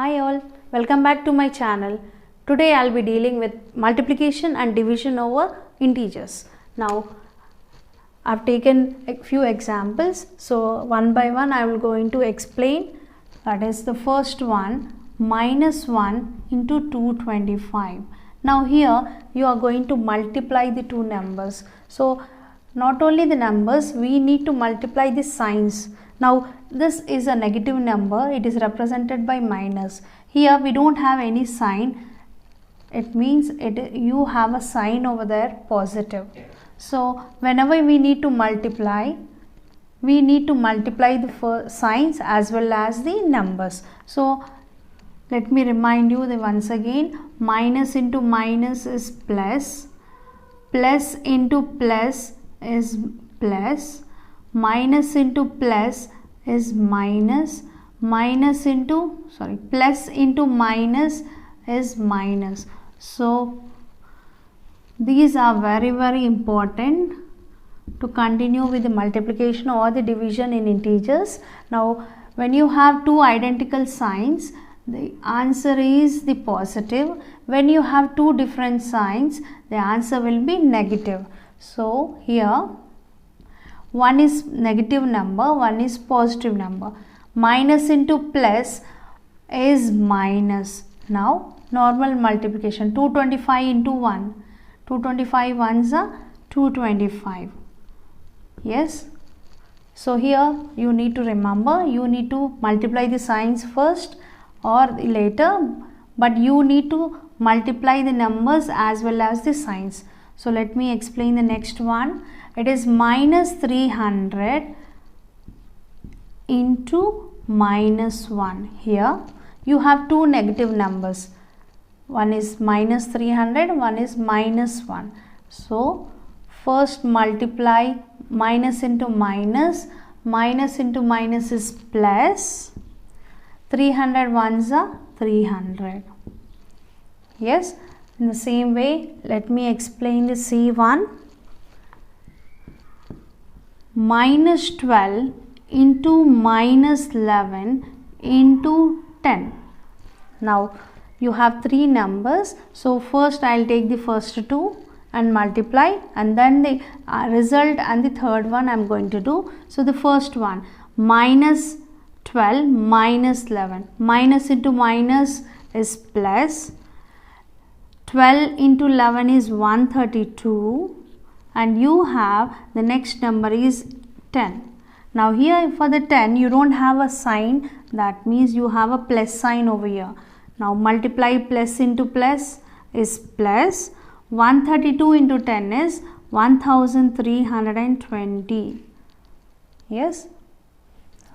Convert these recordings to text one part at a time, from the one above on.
Hi all, welcome back to my channel. Today I'll be dealing with multiplication and division over integers. Now I've taken a few examples, so one by one I will going to explain. That is the first one, minus 1 into 225. Now here you are going to multiply the two numbers. So not only the numbers, we need to multiply the signs. Now this is a negative number, it is represented by minus. Here we don't have any sign, it means you have a sign over there positive. So whenever we need to multiply the signs as well as the numbers. So let me remind you once again, minus into minus is plus, plus into plus is plus, minus into plus is minus, plus into minus is minus. So these are very important to continue with the multiplication or the division in integers. Now when you have two identical signs, the answer is the positive. When you have two different signs, the answer will be negative. So here one is negative number, one is positive number. Minus into plus is minus. Now normal multiplication, 225 into 1. 225 ones are 225. Yes. So here you need to remember, you need to multiply the signs first or later, but you need to multiply the numbers as well as the signs. So let me explain the next one. It is minus 300 into minus 1. Here you have two negative numbers. One is minus 300, one is minus 1. So first multiply minus into minus. Minus into minus is plus. 300 ones are 300. Yes. In the same way, let me explain the C1. Minus 12 into minus 11 into 10. Now you have three numbers. So first I will take the first two and multiply, and then the result and the third one I am going to do. So the first one, minus 12 minus 11. Minus into minus is plus. 12 into 11 is 132, and you have the next number is 10. Now here for the 10 you don't have a sign, that means you have a plus sign over here. Now multiply plus into plus is plus. 132 into 10 is 1320. Yes.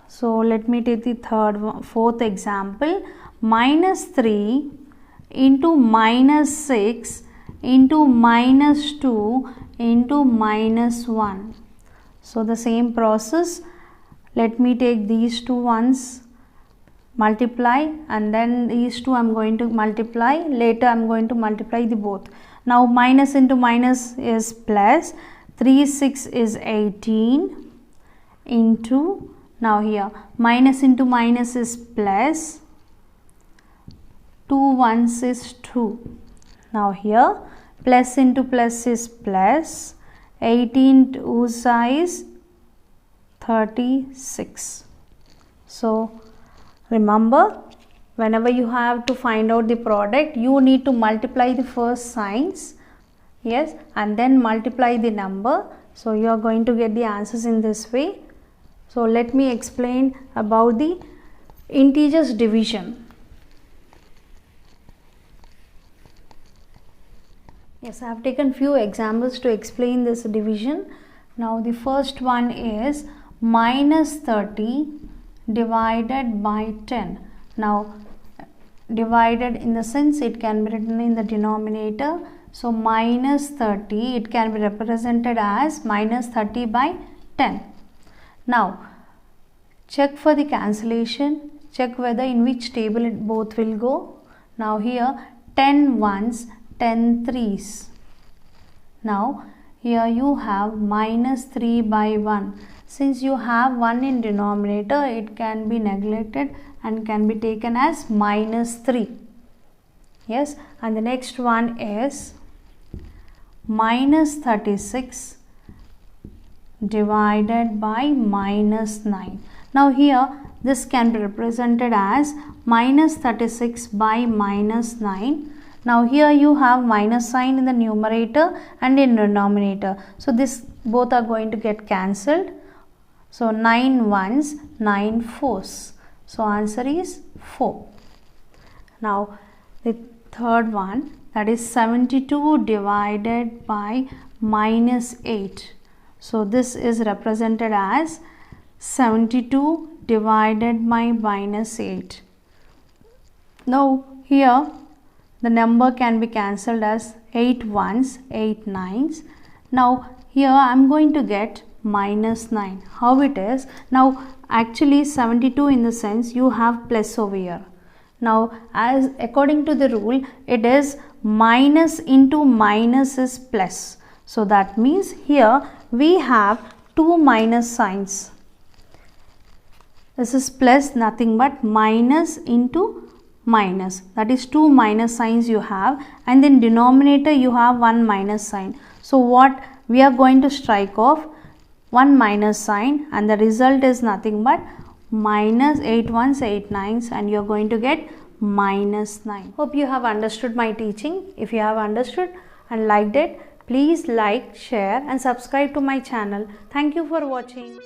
So let me take the fourth example. Minus 3 into minus 6 into minus 2 into minus 1. So the same process, let me take these two ones, multiply, and then these two I am going to multiply. Later I am going to multiply the both. Now minus into minus is plus. 3 6 is 18 into, now here minus into minus is plus. 2 ones is 2. Now here plus into plus is plus. 18 twos is 36. So remember, whenever you have to find out the product, you need to multiply the first signs, yes, and then multiply the number. So you are going to get the answers in this way. So let me explain about the integers division. Yes, I have taken few examples to explain this division. Now the first one is minus 30 divided by 10. Now divided in the sense it can be written in the denominator. So minus 30, it can be represented as minus 30 by 10. Now check for the cancellation, check whether in which table it both will go. Now here 10 ones, 10 threes. Now here you have minus 3 by 1. Since you have 1 in denominator, it can be neglected. and can be taken as minus 3. Yes, and the next one is minus 36 divided by minus 9. Now here this can be represented as minus 36 by minus 9. Now here you have minus sign in the numerator and in denominator. So this both are going to get cancelled. So 9 ones, 9 fours. So answer is 4. Now the third one, that is 72 divided by minus 8. So this is represented as 72 divided by minus 8. Now here the number can be cancelled as 8 ones, 8 nines. Now here I am going to get minus 9. How it is? Now actually 72 in the sense you have plus over here. Now as according to the rule, it is minus into minus is plus. So that means here we have two minus signs. This is plus, nothing but minus into minus. That is two minus signs you have, and then denominator you have one minus sign. So what we are going to strike off? One minus sign, and the result is nothing but minus 8 ones, 8 nines, and you are going to get minus 9. Hope you have understood my teaching. If you have understood and liked it, please like, share and subscribe to my channel. Thank you for watching.